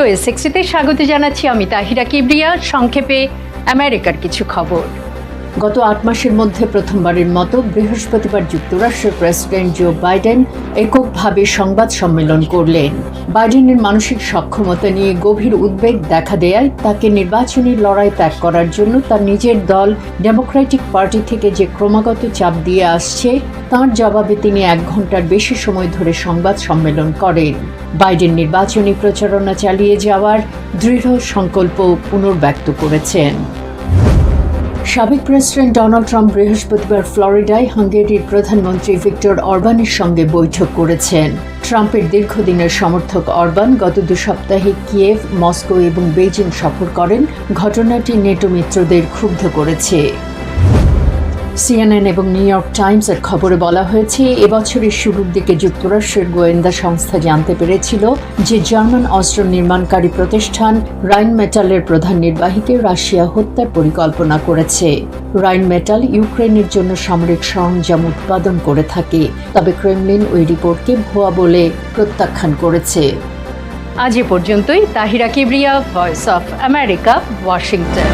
Video এসএক্সিতে স্বাগত জানাচ্ছি আমি তাহিরা কিবরিয়া। সংক্ষেপে আমেরিকার কিছু খবর। গত ৮ মাসের মধ্যে প্রথমবারের মতো বৃহস্পতিবার যুক্তরাষ্ট্রের প্রেসিডেন্ট জো বাইডেন এককভাবে সংবাদ সম্মেলন করলেন। বাইডেনের মানসিক সক্ষমতা নিয়ে গভীর উদ্বেগ দেখা দেয়ায় তাকে নির্বাচনী লড়াই ত্যাগ করার জন্য তার নিজের দল ডেমোক্রেটিক পার্টি থেকে যে ক্রমাগত চাপ দিয়ে আসছে তার জবাবে তিনি ১ ঘন্টার বেশি সময় ধরে সংবাদ সম্মেলন করেন। বাইডেন নির্বাচনী প্রচারণা চালিয়ে যাওয়ার দৃঢ় সংকল্প পুনর্ব্যক্ত করেছেন। সাবেক প্রেসিডেন্ট ডোনাল্ড ট্রাম্প বৃহস্পতিবার ফ্লোরিডায় হাঙ্গেরির প্রধানমন্ত্রী ভিক্টর অরবানের সঙ্গে বৈঠক করেছেন। ট্রাম্পের দীর্ঘদিনের সমর্থক অরবান গত ২ সপ্তাহে কিয়েভ, মস্কো এবং বেইজিং সফর করেন। ঘটনাটি নেটো মিত্রদের ক্ষুব্ধ করেছে। সিএনএন এবং নিউ ইয়র্ক টাইমসের খবরে বলা হয়েছে, এবছরের শুরুর দিকে যুক্তরাষ্ট্রের গোয়েন্দা সংস্থা জানতে পেরেছিল যে জার্মান অস্ত্র নির্মাণকারী প্রতিষ্ঠান রাইনমেটালের প্রধান নির্বাহীকে রাশিয়া হত্যার পরিকল্পনা করেছে। রাইনমেটাল ইউক্রেনের জন্য সামরিক সরঞ্জাম উৎপাদন করে থাকে, তবে ক্রেমলিন ওই রিপোর্টকে ভুয়া বলে প্রত্যাখ্যান করেছে। আজ এ পর্যন্তই। Tahira Kibria, voice of America, Washington.